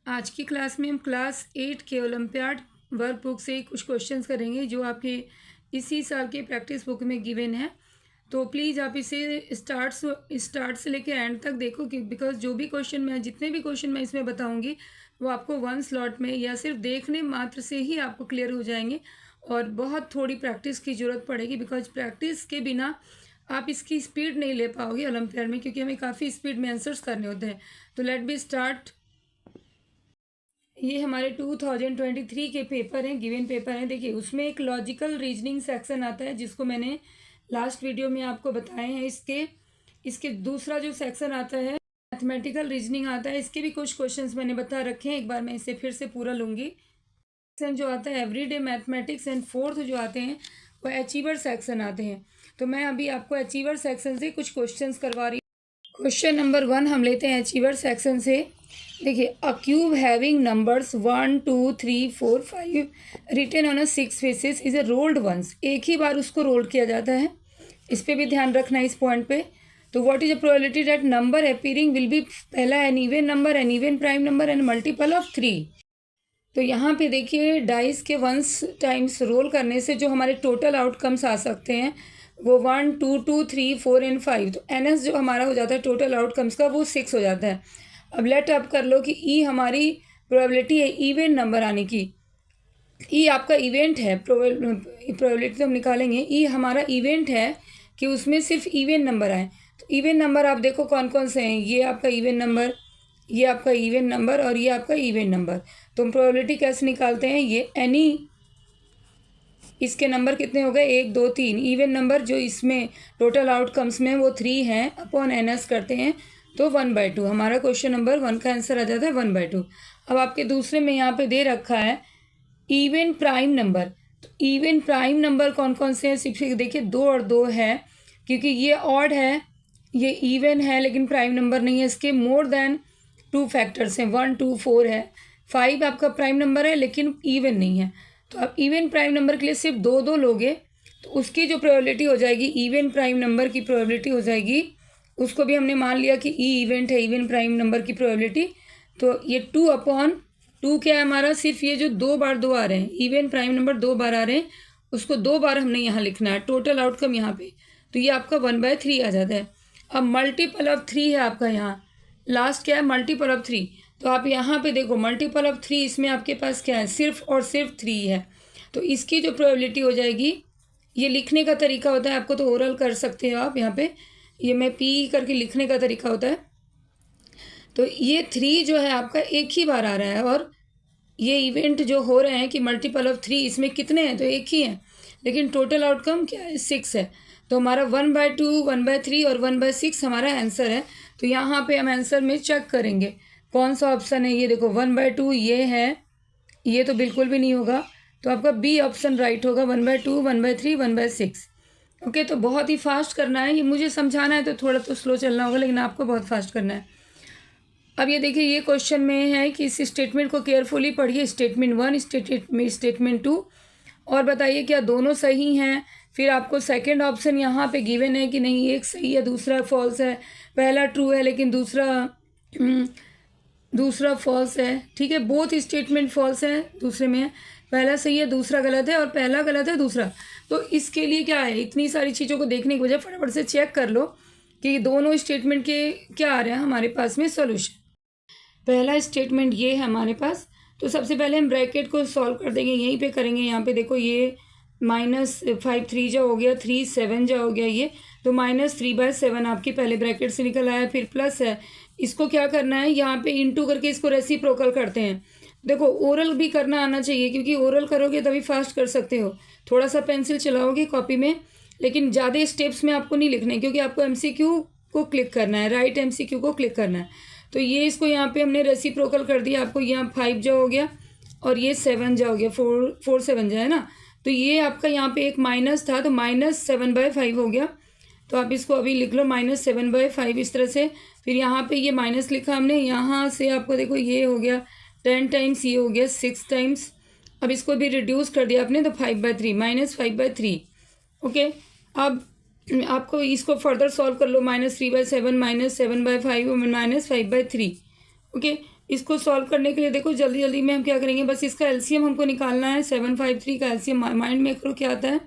आज की क्लास में हम क्लास 8 के ओलंपियाड वर्कबुक से कुछ क्वेश्चंस करेंगे जो आपके इसी साल के प्रैक्टिस बुक में गिवन है। तो प्लीज़ आप इसे स्टार्ट से लेकर एंड तक देखो कि बिकॉज जो भी क्वेश्चन मैं जितने भी क्वेश्चन मैं इसमें बताऊंगी वो आपको वन स्लॉट में या सिर्फ देखने मात्र से ही आपको क्लियर हो जाएंगे और बहुत थोड़ी प्रैक्टिस की ज़रूरत पड़ेगी बिकॉज प्रैक्टिस के बिना आप इसकी स्पीड नहीं ले पाओगे ओलंपियाड में, क्योंकि हमें काफ़ी स्पीड में आंसर्स करने होते हैं। तो लेट बी स्टार्ट। ये हमारे 2023 के पेपर हैं, गिवन पेपर हैं। देखिए उसमें एक लॉजिकल रीजनिंग सेक्शन आता है जिसको मैंने लास्ट वीडियो में आपको बताए हैं। इसके दूसरा जो सेक्शन आता है मैथमेटिकल रीजनिंग आता है। इसके भी कुछ क्वेश्चंस मैंने बता रखे हैं, एक बार मैं इसे फिर से पूरा लूँगी। सेक्शन जो आता है एवरीडे मैथमेटिक्स एंड फोर्थ जो आते हैं वो अचीवर सेक्शन आते हैं। तो मैं अभी आपको अचीवर सेक्शन से कुछ क्वेश्चंस करवा रही हूँ। क्वेश्चन नंबर 1 हम लेते हैं अचीवर सेक्शन से। देखिए, a cube having numbers 1 2 3 4 5 written on a 6 faces is a rolled once. एक ही बार उसको रोल किया जाता है, इस पर भी ध्यान रखना है इस पॉइंट पे। तो what is a probability that number appearing will be, पहला an even number, an even prime number and multiple of 3। तो यहाँ पे देखिए डाइस के वंस टाइम्स रोल करने से जो हमारे टोटल आउटकम्स आ सकते हैं वो 1 2 2 3 4 एंड 5। तो एन एस जो हमारा हो जाता है टोटल आउटकम्स का वो 6 हो जाता है। अब लेट अप कर लो कि ई हमारी प्रोबेबिलिटी है इवेंट नंबर आने की। ई आपका इवेंट है, प्रोबेबिलिटी तो हम निकालेंगे। ई हमारा इवेंट है कि उसमें सिर्फ इवेंट नंबर आए। तो इवेंट नंबर आप देखो कौन कौन से हैं। ये आपका इवेंट नंबर, ये आपका इवेंट नंबर और ये आपका इवेंट नंबर। तो हम प्रोबेबिलिटी कैसे निकालते हैं, ये एनी, इसके नंबर कितने हो गए 1 2 3। इवेंट नंबर जो इसमें टोटल आउटकम्स में वो 3 हैं, अपॉन एन एस करते हैं तो 1/2। हमारा क्वेश्चन नंबर 1 का आंसर आ जाता है 1/2। अब आपके दूसरे में यहाँ पे दे रखा है इवेंट प्राइम नंबर। तो इवेंट प्राइम नंबर कौन कौन से हैं, सिर्फ देखिए 2 और 2 है, क्योंकि ये ऑड है, ये इवन है लेकिन प्राइम नंबर नहीं है। इसके मोर देन 2 फैक्टर्स हैं, 1 2 4 है। 5 आपका प्राइम नंबर है लेकिन इवन नहीं है। तो आप इवन प्राइम नंबर के लिए सिर्फ 2 2 लोगे तो उसकी जो प्रोबेबिलिटी हो जाएगी, इवन प्राइम नंबर की प्रोबेबिलिटी हो जाएगी, उसको भी हमने मान लिया कि ई इवेंट है, इवन प्राइम नंबर की प्रोबेबिलिटी। तो ये 2/2 क्या है हमारा, सिर्फ ये जो 2 बार 2 आ रहे हैं, इवन प्राइम नंबर 2 बार आ रहे हैं, उसको 2 बार हमने यहाँ लिखना है, टोटल आउटकम यहाँ पे। तो ये आपका 1/3 आ जाता है। अब मल्टीपल ऑफ 3 है आपका, यहाँ लास्ट क्या है मल्टीपल ऑफ 3। तो आप यहाँ पे देखो मल्टीपल ऑफ 3, इसमें आपके पास क्या है, सिर्फ और सिर्फ 3 है। तो इसकी जो प्रोबेबिलिटी हो जाएगी, ये लिखने का तरीका होता है, आपको तो ओरल कर सकते हो आप, यहाँ पे ये मैं पी करके लिखने का तरीका होता है। तो ये 3 जो है आपका एक ही बार आ रहा है, और ये इवेंट जो हो रहे हैं कि मल्टीपल ऑफ 3, इसमें कितने हैं तो एक ही हैं, लेकिन टोटल आउटकम क्या है 6 है। तो हमारा 1/2 1/3 और 1/6 हमारा आंसर है। तो यहाँ पे हम आंसर में चेक करेंगे कौन सा ऑप्शन है। ये देखो 1/2 ये है, ये तो बिल्कुल भी नहीं होगा, तो आपका बी ऑप्शन राइट होगा, 1/2 1/3 1/6। ओके, तो बहुत ही फास्ट करना है, ये मुझे समझाना है तो थोड़ा तो स्लो चलना होगा, लेकिन आपको बहुत फास्ट करना है। अब ये देखिए ये क्वेश्चन में है कि इस स्टेटमेंट को केयरफुली पढ़िए, स्टेटमेंट 1 स्टेटमेंट 2, और बताइए क्या दोनों सही हैं। फिर आपको सेकंड ऑप्शन यहाँ पे गिवन है कि नहीं, एक सही है दूसरा फॉल्स है, पहला ट्रू है लेकिन दूसरा फॉल्स है। ठीक है, बोथ स्टेटमेंट फॉल्स है, दूसरे में है, पहला सही है दूसरा गलत है, और पहला गलत है दूसरा। तो इसके लिए क्या है, इतनी सारी चीज़ों को देखने की वजह फटाफट से चेक कर लो कि दोनों स्टेटमेंट के क्या आ रहे हैं हमारे पास में सॉल्यूशन। पहला स्टेटमेंट ये है हमारे पास, तो सबसे पहले हम ब्रैकेट को सॉल्व कर देंगे, यहीं पे करेंगे। यहाँ पे देखो ये -5 3 जा हो गया, 3 7 जा हो गया, ये तो -3/7 आपकी पहले ब्रैकेट से निकल आया, फिर प्लस है। इसको क्या करना है, यहाँ पे इंटू करके इसको रेसिप्रोकल करते हैं। देखो ओरल भी करना आना चाहिए, क्योंकि ओरल करोगे तभी फास्ट कर सकते हो। थोड़ा सा पेंसिल चलाओगे कॉपी में, लेकिन ज़्यादा स्टेप्स में आपको नहीं लिखना है, क्योंकि आपको MCQ को क्लिक करना है, राइट MCQ को क्लिक करना है। तो ये इसको यहाँ पे हमने रेसिप्रोकल कर दिया, आपको यहाँ 5 जा हो गया और ये 7 जा हो गया, 4 7 जा है ना। तो ये आपका यहाँ पे एक माइनस था, तो -7/5 हो गया। तो आप इसको अभी लिख लो -7/5 इस तरह से। फिर यहाँ पे ये माइनस लिखा हमने, यहाँ से आपको देखो ये हो गया 10 टाइम्स, ये हो गया 6 टाइम्स। अब इसको भी रिड्यूस कर दिया आपने, तो 5/3 -5/3। ओके, अब आपको इसको फर्दर सॉल्व कर लो, -3/7 -7/5 -5/3। ओके, इसको सॉल्व करने के लिए देखो जल्दी जल्दी में हम क्या करेंगे, बस इसका एलसीएम हमको निकालना है। 753 का एलसीएम माइंड में करो क्या आता है।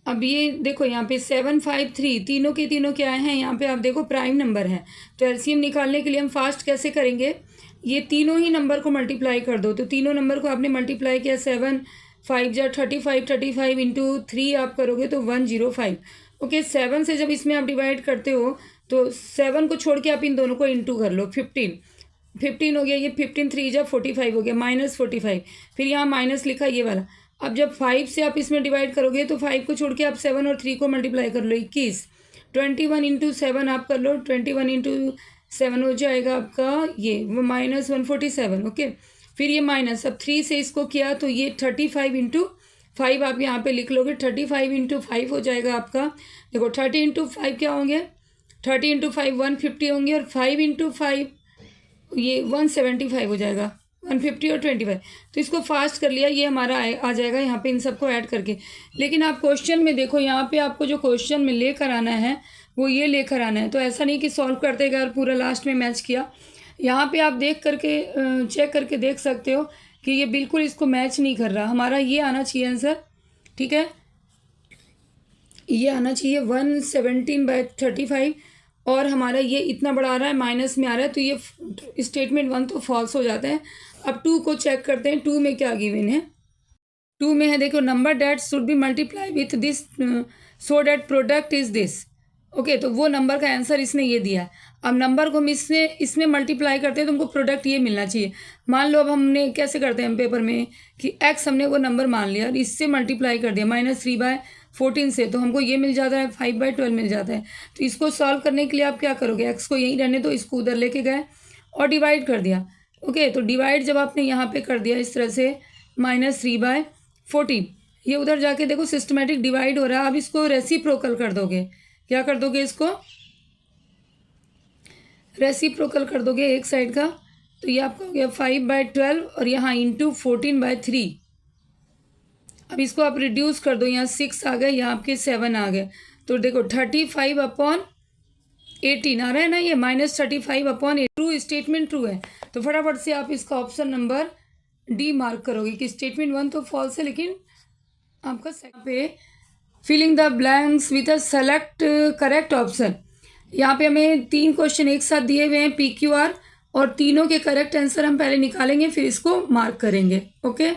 अब ये देखो यहाँ पे 753 तीनों के तीनों क्या हैं, यहाँ पे आप देखो प्राइम नंबर है। तो एलसीएम निकालने के लिए हम फास्ट कैसे करेंगे, ये तीनों ही नंबर को मल्टीप्लाई कर दो। तो तीनों नंबर को आपने मल्टीप्लाई किया, 7 5 जा 35, 35 इंटू 3 आप करोगे तो 105। ओके, 7 से जब इसमें आप डिवाइड करते हो तो 7 को छोड़ के आप इन दोनों को इंटू कर लो, 15 हो गया। ये 15 3 जा 45 हो गया, -45। फिर यहाँ माइनस लिखा ये वाला। अब जब 5 से आप इसमें डिवाइड करोगे तो 5 को छोड़ के आप 7 और 3 को मल्टीप्लाई कर लो, 21। 21 इंटू 7 आप कर लो, 21 इंटू 7 हो जाएगा आपका ये -147। ओके, फिर ये माइनस, अब 3 से इसको किया तो ये 35 इंटू 5 आप यहाँ पे लिख लोगे, 35 इंटू 5 हो जाएगा आपका। देखो 30 इंटू 5 क्या होंगे, 30 इंटू 5 150 होंगे, और 5 इंटू 5 ये 175 हो जाएगा, 150 और 25। तो इसको फास्ट कर लिया, ये हमारा आ जाएगा यहाँ पे इन सबको ऐड करके। लेकिन आप क्वेश्चन में देखो, यहाँ पे आपको जो क्वेश्चन में लेकर आना है वो ये लेकर आना है। तो ऐसा नहीं कि सॉल्व करते गए और पूरा लास्ट में मैच किया। यहाँ पे आप देख करके चेक करके देख सकते हो कि ये बिल्कुल इसको मैच नहीं कर रहा। हमारा ये आना चाहिए आंसर, ठीक है, ये आना चाहिए 117/35, और हमारा ये इतना बड़ा आ रहा है, माइनस में आ रहा है, तो ये स्टेटमेंट 1 तो फॉल्स हो जाता है। अब 2 को चेक करते हैं, 2 में क्या गिवन है। 2 में है देखो, number that should be multiply with this so that product is this. Okay, तो वो नंबर का आंसर इसने ये दिया है। अब नंबर को हम इसमें मल्टीप्लाई करते हैं तो हमको प्रोडक्ट ये मिलना चाहिए। मान लो अब हमने कैसे करते हैं हम पेपर में कि x हमने वो नंबर मान लिया और इससे मल्टीप्लाई कर दिया -3/14 से, तो हमको ये मिल जाता है 5/12 मिल जाता है। तो इसको सॉल्व करने के लिए आप क्या करोगे, x को यहीं रहने दो, इसको उधर लेके गए और डिवाइड कर दिया। ओके, तो डिवाइड जब आपने यहाँ पे कर दिया इस तरह से -3/14, ये उधर जाके देखो सिस्टमेटिक डिवाइड हो रहा है। अब इसको रेसिप्रोकल कर दोगे, क्या कर दोगे, इसको रेसिप्रोकल कर दोगे एक साइड का, तो ये आपका हो गया 5/12 और यहाँ इंटू 14/3। अब इसको आप रिड्यूस कर दो, यहाँ 6 आ गए, यहाँ आपके 7 आ गए। तो देखो 35/18 आ रहा है ना, ये -35/18। ट्रू स्टेटमेंट ट्रू है, तो फटाफट से आप इसका ऑप्शन नंबर डी मार्क करोगे कि स्टेटमेंट 1 तो फॉल्स है, लेकिन आपका पे filling the blanks with a select correct option. यहाँ पे हमें 3 क्वेश्चन एक साथ दिए हुए हैं PQR, और तीनों के करेक्ट आंसर हम पहले निकालेंगे फिर इसको मार्क करेंगे। ओके,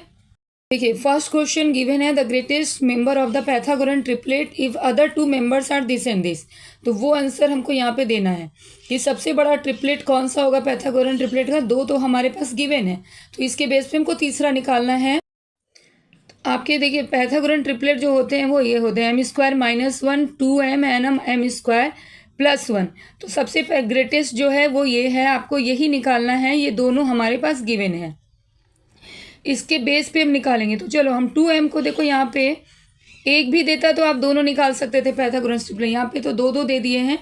देखिए फर्स्ट क्वेश्चन गिवन है, the greatest member of the Pythagorean triplet if other 2 members are this and this. तो वो आंसर हमको यहाँ पे देना है कि सबसे बड़ा ट्रिपलेट कौन सा होगा पैथागोरन ट्रिपलेट का। 2 तो हमारे पास गिवन है, तो इसके बेस पे हमको तीसरा निकालना है। आपके देखिए पैथागोरन ट्रिपलेट जो होते हैं वो ये होते हैं m² -1 2m nm m² +1। तो सबसे ग्रेटेस्ट जो है वो ये है, आपको यही निकालना है। ये दोनों हमारे पास गिवन है, इसके बेस पे हम निकालेंगे। तो चलो हम 2m को देखो, यहाँ पे एक भी देता तो आप दोनों निकाल सकते थे पैथागोरन ट्रिपलेट, यहाँ पे तो 2 दे दिए हैं,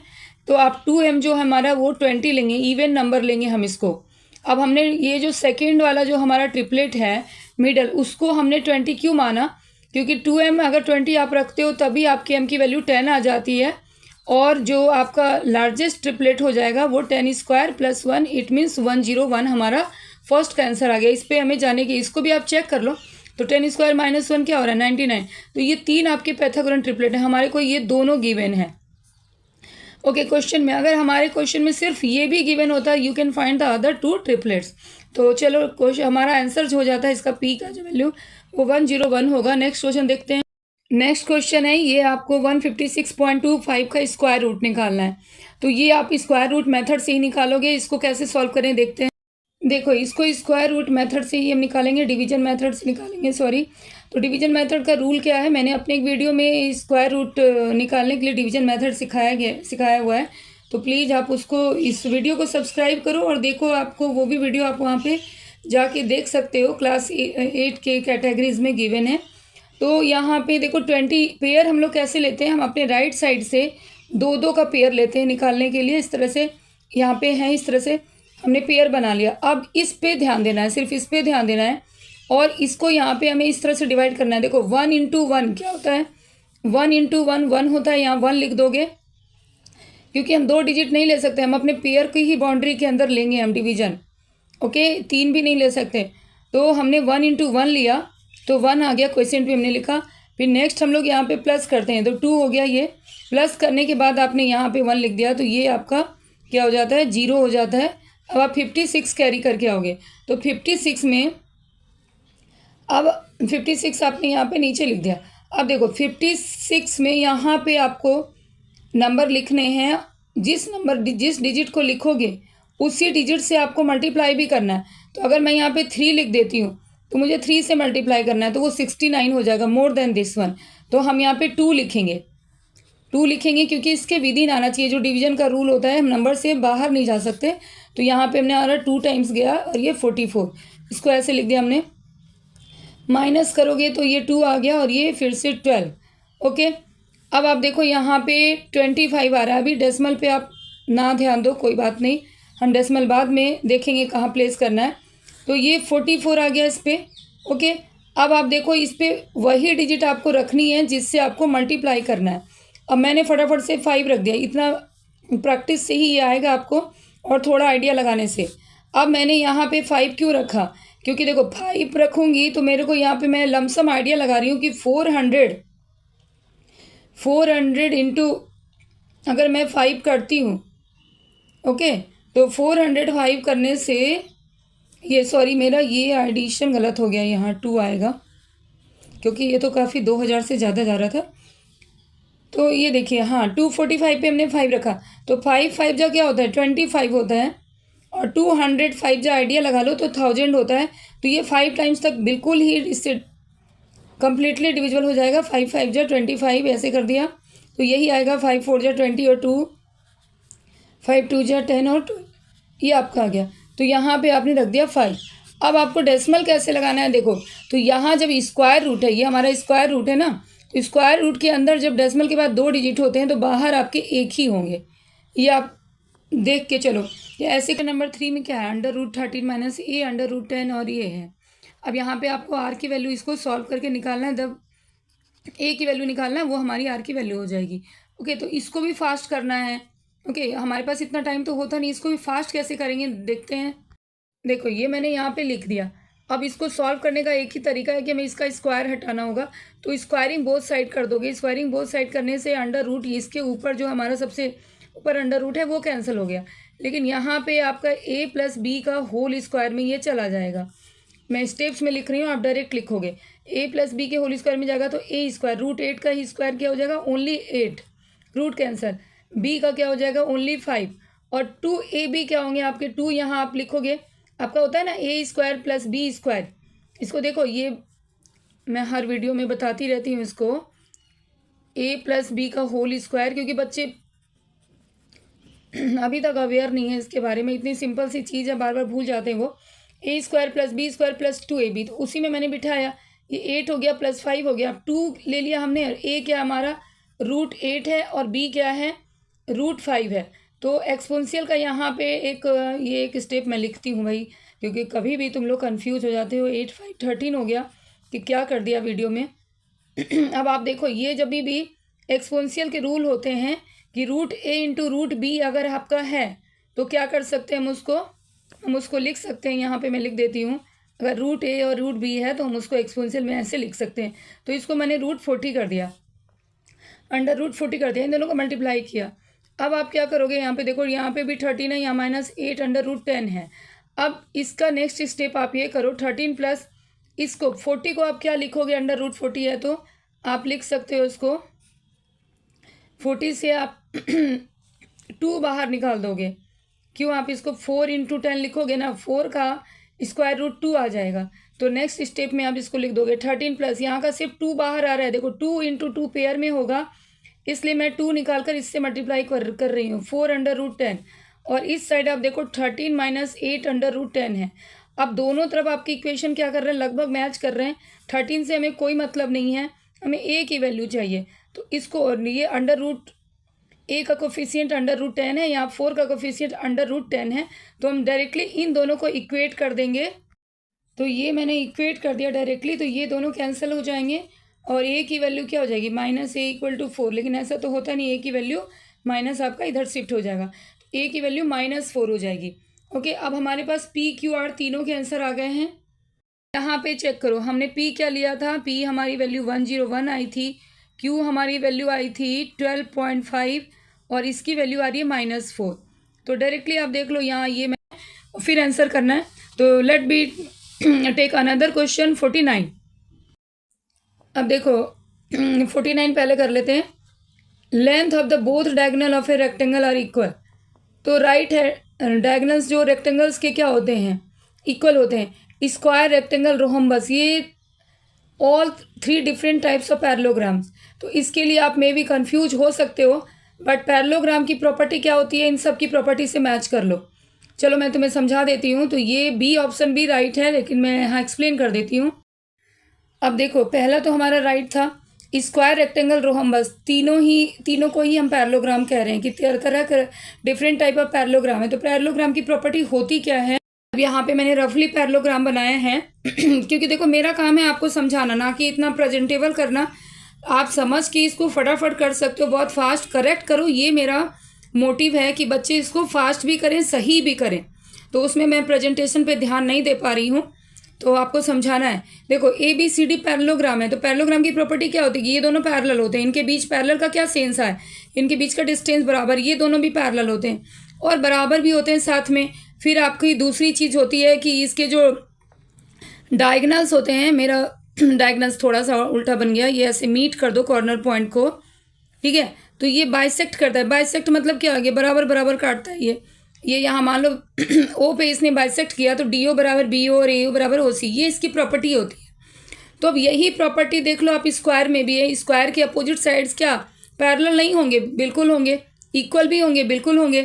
तो आप 2m जो हमारा वो 20 लेंगे, इवन नंबर लेंगे हम इसको। अब हमने ये जो सेकेंड वाला जो हमारा ट्रिपलेट है मिडल, उसको हमने 20 क्यों माना, क्योंकि 2m अगर 20 आप रखते हो तभी आपकी m की वैल्यू 10 आ जाती है, और जो आपका लार्जेस्ट ट्रिपलेट हो जाएगा वो 10² +1, इट मीन्स 101 हमारा फर्स्ट का आंसर आ गया। इस पर हमें जाने की, इसको भी आप चेक कर लो। तो 10² -1 क्या हो रहा है, 99। तो ये 3 आपके पैथागोरन ट्रिपलेट है, हमारे को ये दोनों गिवन है। ओके, क्वेश्चन में अगर हमारे क्वेश्चन में सिर्फ ये भी गिवन होता, you can find the other 2 triplets. तो चलो क्वेश्चन हमारा आंसर जो हो जाता है, इसका पी का जो वैल्यू वो 101 होगा। नेक्स्ट क्वेश्चन देखते हैं। नेक्स्ट क्वेश्चन है, ये आपको 156.25 का स्क्वायर रूट निकालना है। तो ये आप स्क्वायर रूट मेथड से ही निकालोगे। इसको कैसे सॉल्व करें देखते हैं। देखो इसको स्क्वायर रूट मेथड से ही हम निकालेंगे, डिवीजन मेथड से निकालेंगे, सॉरी। तो डिवीजन मेथड का रूल क्या है, मैंने अपने एक वीडियो में स्क्वायर रूट निकालने के लिए डिवीजन मेथड सिखाया हुआ है। तो प्लीज़ आप उसको, इस वीडियो को सब्सक्राइब करो और देखो, आपको वो भी वीडियो आप वहाँ पे जाके देख सकते हो। क्लास 8 के कैटेगरीज में गिवन है। तो यहाँ पे देखो 20 पेयर हम लोग कैसे लेते हैं, हम अपने राइट साइड से 2 का पेयर लेते हैं निकालने के लिए। इस तरह से यहाँ पे है, इस तरह से हमने पेयर बना लिया। अब इस पे ध्यान देना है, सिर्फ इस पे ध्यान देना है, और इसको यहाँ पे हमें इस तरह से डिवाइड करना है। देखो 1 × 1 क्या होता है, 1 × 1 1 होता है। यहाँ 1 लिख दोगे, क्योंकि हम 2 डिजिट नहीं ले सकते, हम अपने पेयर की ही बाउंड्री के अंदर लेंगे हम डिवीजन। ओके, 3 भी नहीं ले सकते। तो हमने 1 इंटू 1 लिया तो 1 आ गया, क्वेश्चन पे हमने लिखा। फिर नेक्स्ट हम लोग यहाँ पे प्लस करते हैं तो 2 हो गया। ये प्लस करने के बाद आपने यहाँ पे 1 लिख दिया तो ये आपका क्या हो जाता है, 0 हो जाता है। अब आप 56 कैरी करके आओगे तो 56 में, अब 56 आपने यहाँ पे नीचे लिख दिया। अब देखो 56 में यहाँ पे आपको नंबर लिखने हैं, जिस डिजिट को लिखोगे उसी डिजिट से आपको मल्टीप्लाई भी करना है। तो अगर मैं यहाँ पे 3 लिख देती हूँ तो मुझे 3 से मल्टीप्लाई करना है तो वो 69 हो जाएगा, मोर देन दिस वन। तो हम यहाँ पे 2 लिखेंगे, 2 लिखेंगे क्योंकि इसके विदिन आना चाहिए। जो डिवीजन का रूल होता है, हम नंबर से बाहर नहीं जा सकते। तो यहाँ पे हमने हमारा 2 टाइम्स गया और ये 44, इसको ऐसे लिख दिया हमने। माइनस करोगे तो ये 2 आ गया और ये फिर से 12। ओके, अब आप देखो यहाँ पे 25 आ रहा है। अभी डेसिमल पे आप ना ध्यान दो, कोई बात नहीं, हम डेसिमल बाद में देखेंगे कहाँ प्लेस करना है। तो ये 44 आ गया इस पर। ओके, अब आप देखो इस पर वही डिजिट आपको रखनी है जिससे आपको मल्टीप्लाई करना है। अब मैंने फटाफट से 5 रख दिया, इतना प्रैक्टिस से ही ये आएगा आपको और थोड़ा आइडिया लगाने से। अब मैंने यहाँ पे 5 क्यों रखा, क्योंकि देखो 5 रखूँगी तो मेरे को यहाँ पे मैं लमसम आइडिया लगा रही हूँ कि 400 इंटू अगर मैं 5 करती हूँ, ओके, तो 405 करने से ये, सॉरी मेरा ये एडिशन गलत हो गया, यहाँ 2 आएगा क्योंकि ये तो काफ़ी 2000 से ज़्यादा जा रहा था। तो ये देखिए, हाँ 245 पे हमने 5 रखा तो 5 जा क्या होता है, 25 होता है। और 205 जा आइडिया लगा लो तो 1000 होता है। तो ये 5 टाइम्स तक बिल्कुल ही इससे कम्प्लीटली डिविजिबल हो जाएगा। 5 जा 25 ऐसे कर दिया तो यही आएगा। 5 4 जा 20 और 5 2 जा 10 और 2, ये आपका आ गया। तो यहाँ पे आपने रख दिया 5। अब आपको डेसिमल कैसे लगाना है देखो, तो यहाँ जब स्क्वायर रूट है, ये हमारा स्क्वायर रूट है ना, तो स्क्वायर रूट के अंदर जब डेसिमल के बाद 2 डिजिट होते हैं तो बाहर आपके एक ही होंगे। ये आप देख के चलो। ये ऐसे का नंबर 3 में क्या है, √13 माइनस ए √10 और ये है। अब यहाँ पे आपको आर की वैल्यू इसको सॉल्व करके निकालना है, जब ए की वैल्यू निकालना है वो हमारी आर की वैल्यू हो जाएगी। ओके, तो इसको भी फास्ट करना है। ओके, हमारे पास इतना टाइम तो होता नहीं, इसको भी फास्ट कैसे करेंगे देखते हैं। देखो ये मैंने यहाँ पे लिख दिया। अब इसको सॉल्व करने का एक ही तरीका है कि हमें इसका स्क्वायर हटाना होगा। तो स्क्वायरिंग बोथ साइड कर दोगे। स्क्वायरिंग बोथ साइड करने से √ इसके ऊपर जो हमारा सबसे ऊपर √ है वो कैंसिल हो गया। लेकिन यहाँ पे आपका a + b का होल स्क्वायर में ये चला जाएगा। मैं स्टेप्स में लिख रही हूँ, आप डायरेक्ट लिखोगे। a + b के होल स्क्वायर में जाएगा तो a स्क्वायर, √8 का ही स्क्वायर क्या हो जाएगा, ओनली 8, रूट कैंसिल। b का क्या हो जाएगा, ओनली 5। और 2ab क्या होंगे आपके, 2 यहाँ आप लिखोगे, आपका होता है ना a स्क्वायर + b स्क्वायर। इसको देखो, ये मैं हर वीडियो में बताती रहती हूँ इसको, a + b का होल स्क्वायर, क्योंकि बच्चे अभी तक अवेयर नहीं है इसके बारे में। इतनी सिंपल सी चीज़ है, बार बार भूल जाते हैं वो। a square + b square + 2ab, तो उसी में मैंने बिठाया। ये 8 हो गया + 5 हो गया। अब 2 ले लिया हमने। a क्या हमारा √8 है और b क्या है, √5 है। तो एक्सपोनेंशियल का यहाँ पे ये एक स्टेप मैं लिखती हूँ भाई, क्योंकि कभी भी तुम लोग कंफ्यूज हो जाते हो। 8 5 13 हो गया कि क्या कर दिया वीडियो में। अब आप देखो, ये जब भी एक्सपोनेंशियल के रूल होते हैं कि √a × √b अगर आपका है तो क्या कर सकते हैं, हम उसको लिख सकते हैं। यहाँ पे मैं लिख देती हूँ, अगर √a और √b है तो हम उसको एक्सपोनेंशियल में ऐसे लिख सकते हैं। तो इसको मैंने √40 कर दिया, √40 कर दिया, इन दोनों को मल्टीप्लाई किया। अब आप क्या करोगे, यहाँ पे देखो, यहाँ पे भी 13 है, यहाँ -8 √10 है। अब इसका नेक्स्ट स्टेप आप ये करो, 13 प्लस इसको 40 को आप क्या लिखोगे, √40 है तो आप लिख सकते हो उसको 40 से आप 2 बाहर निकाल दोगे। क्यों, आप इसको 4 × 10 लिखोगे ना, 4 का स्क्वायर रूट 2 आ जाएगा। तो नेक्स्ट स्टेप में आप इसको लिख दोगे 13 प्लस, यहाँ का सिर्फ 2 बाहर आ रहा है, देखो 2 × 2 पेयर में होगा, इसलिए मैं 2 निकाल कर इससे मल्टीप्लाई कर रही हूँ, 4 √10। और इस साइड आप देखो 13 - 8 √10 है। अब दोनों तरफ आपकी इक्वेशन क्या कर रहे हैं, लगभग मैच कर रहे हैं। 13 से हमें कोई मतलब नहीं है, हमें a की वैल्यू चाहिए। तो इसको, और ये a का कोफिशिएंट √10 है, यहाँ 4 का कोफिशिएंट √10 है, तो हम डायरेक्टली इन दोनों को इक्वेट कर देंगे। तो ये मैंने इक्वेट कर दिया डायरेक्टली, तो ये दोनों कैंसिल हो जाएंगे और a की वैल्यू क्या हो जाएगी, -a = 4। लेकिन ऐसा तो होता नहीं, a की वैल्यू माइनस आपका इधर शिफ्ट हो जाएगा, a की वैल्यू -4 हो जाएगी। ओके, अब हमारे पास पी क्यू आर तीनों के आंसर आ गए हैं। यहाँ पे चेक करो, हमने पी क्या लिया था, पी हमारी वैल्यू 101 आई थी, क्यू हमारी वैल्यू आई थी 12.5 और इसकी वैल्यू आ रही है -4। तो डायरेक्टली आप देख लो यहाँ, ये मैं फिर आंसर करना है। तो let be take another question 49। अब देखो 49 पहले कर लेते हैं। Length of the both diagonal of a rectangle are equal. तो राइट है, डायगोनल्स जो रेक्टेंगल्स के क्या होते हैं, इक्वल होते हैं। स्क्वायर, रेक्टेंगल, रोहम्बस, ये all 3 different types of parallelograms. तो इसके लिए आप मे भी कंफ्यूज हो सकते हो, बट पैरेललोग्राम की प्रॉपर्टी क्या होती है, इन सब की प्रॉपर्टी से मैच कर लो। चलो मैं तुम्हें समझा देती हूँ। तो ये बी ऑप्शन भी राइट है, लेकिन मैं यहाँ एक्सप्लेन कर देती हूँ। अब देखो, पहला तो हमारा राइट था, स्क्वायर, रेक्टेंगल, रोहम्बस, तीनों को ही हम पैरेललोग्राम कह रहे हैं कि तरह तरह डिफरेंट टाइप ऑफ पैरेललोग्राम है। तो पैरेललोग्राम की प्रॉपर्टी होती क्या है, अब यहाँ पे मैंने रफली पैरेललोग्राम बनाया है क्योंकि देखो मेरा काम है आपको समझाना, ना कि इतना प्रेजेंटेबल करना। आप समझ के इसको फटाफट कर सकते हो, बहुत फास्ट करेक्ट करो, ये मेरा मोटिव है कि बच्चे इसको फास्ट भी करें, सही भी करें। तो उसमें मैं प्रेजेंटेशन पे ध्यान नहीं दे पा रही हूँ, तो आपको समझाना है। देखो ABCD पैरेललोग्राम है, तो पैरेललोग्राम की प्रॉपर्टी क्या होती है कि ये दोनों पैरेलल होते हैं। इनके बीच पैरेलल का क्या सेंस है, इनके बीच का डिस्टेंस बराबर, ये दोनों भी पैरेलल होते हैं और बराबर भी होते हैं साथ में। फिर आपकी दूसरी चीज़ होती है कि इसके जो डायगोनल्स होते हैं, मेरा डायगोनल्स थोड़ा सा उल्टा बन गया, ये ऐसे मीट कर दो कॉर्नर पॉइंट को, ठीक है। तो ये बाइसेक्ट करता है। बाइसेक्ट मतलब क्या, ये बराबर बराबर काटता है। ये यहाँ मान लो ओ पे इसने बाइसेक्ट किया, तो DO बराबर BO और AO बराबर OC, ये इसकी प्रॉपर्टी होती है। तो अब यही प्रॉपर्टी देख लो आप स्क्वायर में भी है। स्क्वायर के अपोजिट साइड्स क्या पैरेलल नहीं होंगे, बिल्कुल होंगे। इक्वल भी होंगे, बिल्कुल होंगे।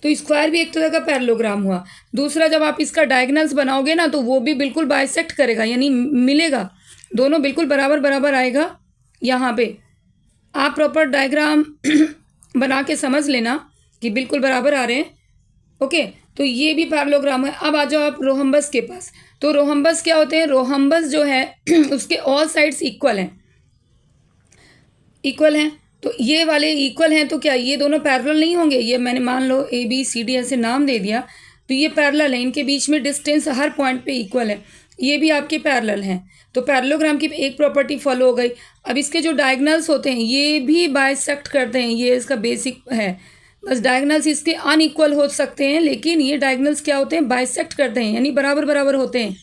तो स्क्वायर भी एक तरह का पैरेललोग्राम हुआ। दूसरा, जब आप इसका डायगोनल्स बनाओगे ना, तो वो भी बिल्कुल बाइसेक्ट करेगा, यानी मिलेगा, दोनों बिल्कुल बराबर बराबर आएगा। यहाँ पे आप प्रॉपर डायग्राम बना के समझ लेना कि बिल्कुल बराबर आ रहे हैं। ओके, तो ये भी पैरेललोग्राम है। अब आ जाओ आप रोहम्बस के पास। तो रोहम्बस क्या होते हैं, रोहम्बस जो है उसके ऑल साइड्स इक्वल हैं, इक्वल हैं। तो ये वाले इक्वल हैं, तो क्या ये दोनों पैरेलल नहीं होंगे। ये मैंने मान लो ABCD ऐसे नाम दे दिया, तो ये पैरेलल है, इनके बीच में डिस्टेंस हर पॉइंट पे इक्वल है, ये भी आपके पैरेलल हैं। तो पैरेललोग्राम की एक प्रॉपर्टी फॉलो हो गई। अब इसके जो डायगोनल्स होते हैं ये भी बाइसेक्ट करते हैं, ये इसका बेसिक है। बस डायगोनल्स इसके अनइक्वल हो सकते हैं, लेकिन ये डायगोनल्स क्या होते हैं, बाइसेक्ट करते हैं, यानी बराबर बराबर होते हैं।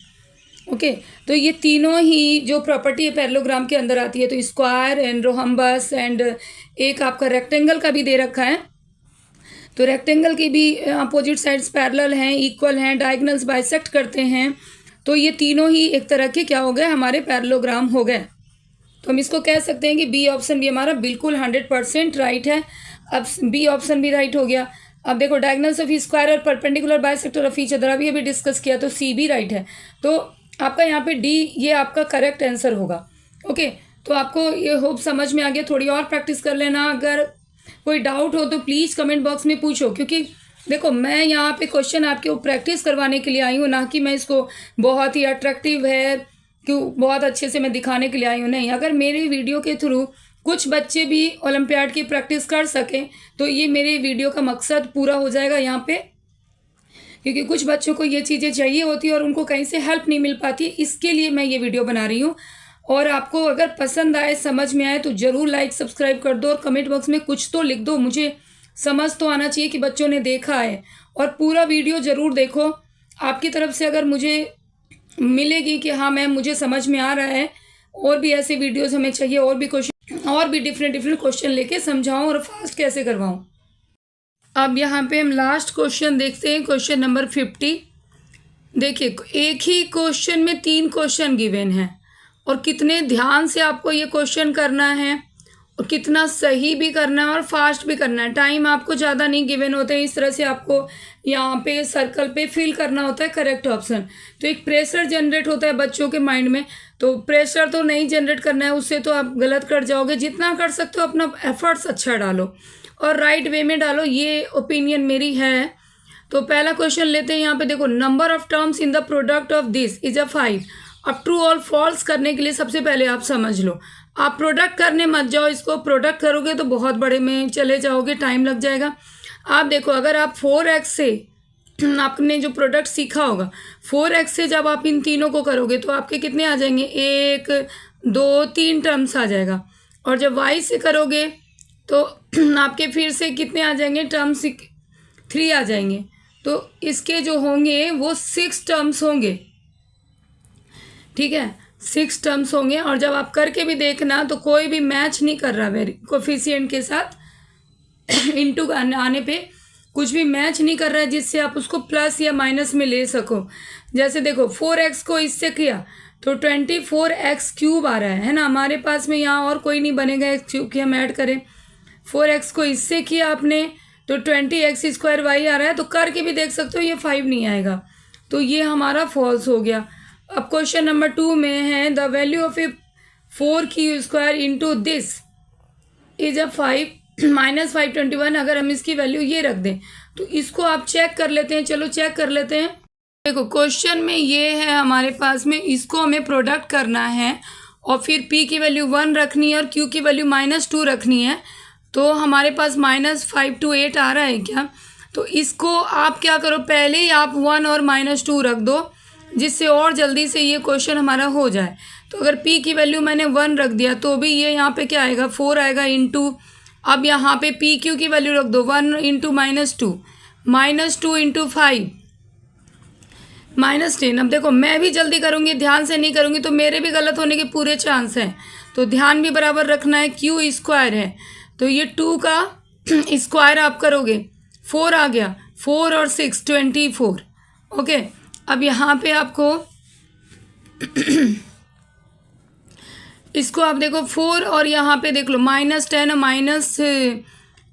ओके, तो ये तीनों ही जो प्रॉपर्टी है पैरेललोग्राम के अंदर आती है। तो स्क्वायर एंड रोहम्बस एंड एक आपका रेक्टेंगल का भी दे रखा है। तो रेक्टेंगल की भी अपोजिट साइड्स पैरेलल हैं, इक्वल हैं, डायगोनल्स बाइसेक्ट करते हैं। तो ये तीनों ही एक तरह के क्या हो गए, हमारे पैरेललोग्राम हो गए। तो हम इसको कह सकते हैं कि बी ऑप्शन भी हमारा बिल्कुल 100% राइट है। अब बी ऑप्शन भी राइट हो गया। अब देखो डायगोनल्स ऑफ स्क्वायर और perpendicular bisector of each other, अभी अभी डिस्कस किया, तो सी भी राइट है। तो आपका यहाँ पे डी ये आपका करेक्ट आंसर होगा। ओके, तो आपको ये होप समझ में आ गया। थोड़ी और प्रैक्टिस कर लेना, अगर कोई डाउट हो तो प्लीज़ कमेंट बॉक्स में पूछो, क्योंकि देखो मैं यहाँ पे क्वेश्चन आपके प्रैक्टिस करवाने के लिए आई हूँ, ना कि मैं इसको बहुत ही अट्रैक्टिव है कि बहुत अच्छे से मैं दिखाने के लिए आई हूँ, नहीं। अगर मेरे वीडियो के थ्रू कुछ बच्चे भी ओलंपियाड की प्रैक्टिस कर सकें तो ये मेरे वीडियो का मकसद पूरा हो जाएगा यहाँ पे, क्योंकि कुछ बच्चों को ये चीज़ें चाहिए होती है और उनको कहीं से हेल्प नहीं मिल पाती, इसके लिए मैं ये वीडियो बना रही हूँ। और आपको अगर पसंद आए, समझ में आए, तो ज़रूर लाइक सब्सक्राइब कर दो और कमेंट बॉक्स में कुछ तो लिख दो। मुझे समझ तो आना चाहिए कि बच्चों ने देखा है, और पूरा वीडियो ज़रूर देखो। आपकी तरफ से अगर मुझे मिलेगी कि हाँ मैम मुझे समझ में आ रहा है, और भी ऐसे वीडियोज़ हमें चाहिए, और भी क्वेश्चन, और भी डिफरेंट क्वेश्चन लेके समझाऊँ और फास्ट कैसे करवाऊँ। अब यहाँ पे हम लास्ट क्वेश्चन देखते हैं, क्वेश्चन नंबर 50। देखिए, एक ही क्वेश्चन में 3 क्वेश्चन गिवन हैं, और कितने ध्यान से आपको ये क्वेश्चन करना है, और कितना सही भी करना है और फास्ट भी करना है। टाइम आपको ज़्यादा नहीं गिवन होते हैं, इस तरह से आपको यहाँ पे सर्कल पे फिल करना होता है करेक्ट ऑप्शन। तो एक प्रेशर जनरेट होता है बच्चों के माइंड में, तो प्रेशर तो नहीं जनरेट करना है, उससे तो आप गलत कर जाओगे। जितना कर सकते हो अपना एफर्ट्स अच्छा डालो और राइट वे में डालो, ये ओपिनियन मेरी है। तो पहला क्वेश्चन लेते हैं। यहाँ पे देखो, number of terms in the product of this is a 5। अब ट्रू और फॉल्स करने के लिए सबसे पहले आप समझ लो, आप प्रोडक्ट करने मत जाओ। इसको प्रोडक्ट करोगे तो बहुत बड़े में चले जाओगे, टाइम लग जाएगा। आप देखो, अगर आप 4x से आपने जो प्रोडक्ट सीखा होगा 4x से जब आप इन तीनों को करोगे तो आपके कितने आ जाएंगे, 1 2 3 टर्म्स आ जाएगा। और जब y से करोगे तो आपके फिर से कितने आ जाएंगे टर्म्स, 3 आ जाएंगे। तो इसके जो होंगे वो 6 टर्म्स होंगे, ठीक है, 6 टर्म्स होंगे। और जब आप करके भी देखना तो कोई भी मैच नहीं कर रहा कोफिशिएंट के साथ इनटू आने पे कुछ भी मैच नहीं कर रहा है जिससे आप उसको प्लस या माइनस में ले सको। जैसे देखो 4x को इससे किया तो 24x क्यूब आ रहा है ना, हमारे पास में यहाँ और कोई नहीं बनेगा x क्यूब की, हम ऐड करें। 4x को इससे किया आपने तो 20x स्क्वायर y आ रहा है, तो करके भी देख सकते हो ये 5 नहीं आएगा, तो ये हमारा फॉल्स हो गया। अब क्वेश्चन नंबर 2 में है the value of A 4q square into this is a 5 minus 521। अगर हम इसकी वैल्यू ये रख दें तो इसको आप चेक कर लेते हैं। चलो चेक कर लेते हैं। देखो क्वेश्चन में ये है हमारे पास में, इसको हमें प्रोडक्ट करना है और फिर p की वैल्यू 1 रखनी है और q की वैल्यू -2 रखनी है। तो हमारे पास -528 आ रहा है क्या, तो इसको आप क्या करो, पहले ही आप 1 और -2 रख दो जिससे और जल्दी से ये क्वेश्चन हमारा हो जाए। तो अगर p की वैल्यू मैंने 1 रख दिया तो भी ये यहाँ पे क्या आएगा, 4 आएगा इंटू, अब यहाँ पे पी क्यू की वैल्यू रख दो 1 इंटू -2 इंटू 5 -10। अब देखो मैं भी जल्दी करूँगी, ध्यान से नहीं करूँगी तो मेरे भी गलत होने के पूरे चांस हैं, तो ध्यान भी बराबर रखना है। क्यू स्क्वायर है तो ये 2 का स्क्वायर आप करोगे 4 आ गया, 4 और 6 24। ओके, अब यहाँ पे आपको इसको आप देखो 4 और यहाँ पे देख लो -10 और माइनस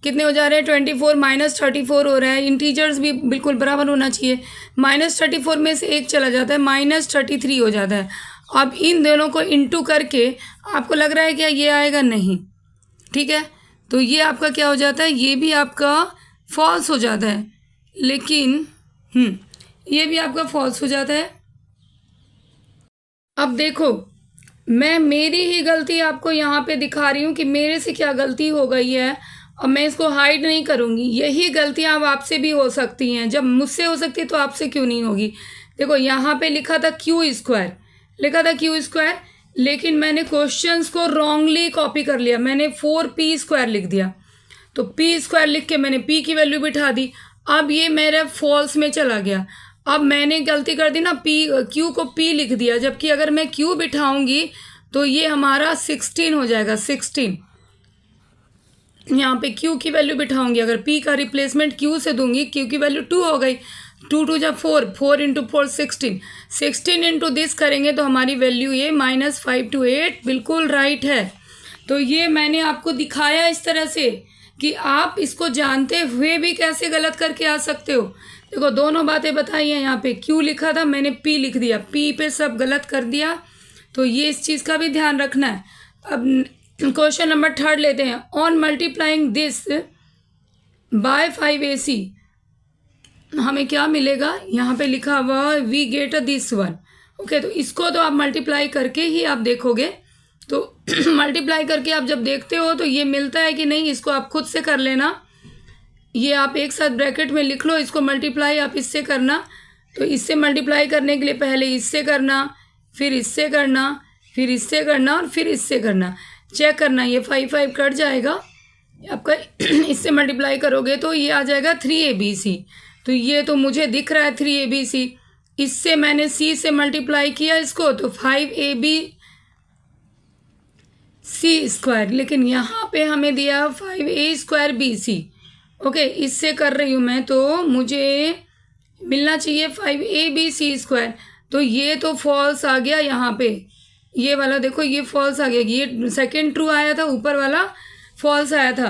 कितने हो जा रहे हैं 24, -34 हो रहा है। इंटीजर्स भी बिल्कुल बराबर होना चाहिए। -34 में से एक चला जाता है, -33 हो जाता है। अब इन दोनों को इंटू करके आपको लग रहा है क्या ये आएगा, नहीं, ठीक है, तो ये आपका क्या हो जाता है, ये भी आपका फॉल्स हो जाता है। लेकिन ये भी आपका फॉल्स हो जाता है। अब देखो मैं मेरी ही गलती आपको यहाँ पे दिखा रही हूँ कि मेरे से क्या गलती हो गई है और मैं इसको हाइड नहीं करूँगी। यही गलतियाँ अब आपसे भी हो सकती हैं, जब मुझसे हो सकती है तो आपसे क्यों नहीं होगी। देखो यहाँ पे लिखा था क्यू स्क्वायर, लेकिन मैंने क्वेश्चंस को रॉन्गली कॉपी कर लिया, मैंने 4p स्क्वायर लिख दिया। तो p स्क्वायर लिख के मैंने p की वैल्यू बिठा दी, अब ये मेरे फॉल्स में चला गया। अब मैंने गलती कर दी ना, क्यू को p लिख दिया, जबकि अगर मैं q बिठाऊंगी तो ये हमारा 16 हो जाएगा। 16 यहाँ पे q की वैल्यू बिठाऊंगी, अगर p का रिप्लेसमेंट q से दूंगी, q की वैल्यू 2 हो गई, 2 2 जा 4, 4 इंटू 4 16 इंटू दिस करेंगे तो हमारी वैल्यू ये -528 बिल्कुल राइट है। तो ये मैंने आपको दिखाया इस तरह से कि आप इसको जानते हुए भी कैसे गलत करके आ सकते हो। देखो दोनों बातें बताई हैं, यहाँ पे क्यू लिखा था मैंने p लिख दिया, p पे सब गलत कर दिया, तो ये इस चीज़ का भी ध्यान रखना है। अब क्वेश्चन नंबर 3 लेते हैं। On multiplying this by 5ac हमें क्या मिलेगा, यहाँ पे लिखा हुआ we get this one. Okay, तो इसको तो आप मल्टीप्लाई करके ही आप देखोगे, तो मल्टीप्लाई करके आप जब देखते हो तो ये मिलता है कि नहीं, इसको आप खुद से कर लेना। ये आप एक साथ ब्रैकेट में लिख लो, इसको मल्टीप्लाई आप इससे करना। तो इससे मल्टीप्लाई करने के लिए पहले इससे करना, फिर इससे करना, फिर इससे करना और फिर इससे करना। चेक करना, ये 5 5 कट जाएगा आपका। इससे मल्टीप्लाई करोगे तो ये आ जाएगा 3abc। तो ये तो मुझे दिख रहा है 3abc, इससे मैंने c से मल्टीप्लाई किया इसको तो 5abc स्क्वायर, लेकिन यहाँ पे हमें दिया 5a स्क्वायर bc। ओके, इससे कर रही हूँ मैं, तो मुझे मिलना चाहिए 5abc स्क्वायर। तो ये तो फॉल्स आ गया, यहाँ पे ये वाला देखो ये फॉल्स आ गया, ये सेकंड ट्रू आया था, ऊपर वाला फॉल्स आया था।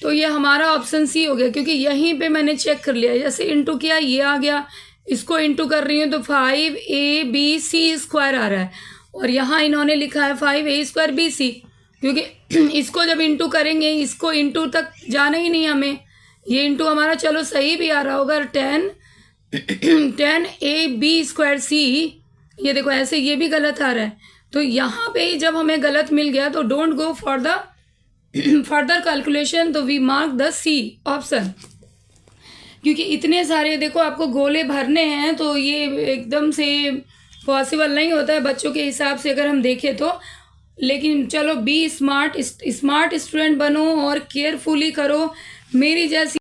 तो ये हमारा ऑप्शन सी हो गया, क्योंकि यहीं पे मैंने चेक कर लिया, जैसे इंटू किया ये आ गया, इसको इंटू कर रही हूँ तो 5abc स्क्वायर आ रहा है, और यहाँ इन्होंने लिखा है 5a स्क्वायर bc, क्योंकि इसको जब इंटू करेंगे, इसको इंटू तक जाना ही नहीं हमें, ये इंटू हमारा चलो सही भी आ रहा होगा 10ab स्क्वायर c। ये देखो ऐसे ये भी गलत आ रहा है, तो यहाँ पे जब हमें गलत मिल गया तो don't go for the further calculation, तो we mark the C option. क्योंकि इतने सारे देखो आपको गोले भरने हैं, तो ये एकदम से पॉसिबल नहीं होता है बच्चों के हिसाब से अगर हम देखें तो। लेकिन चलो बी स्मार्ट स्टूडेंट बनो और केयरफुली करो। मेरी जैसी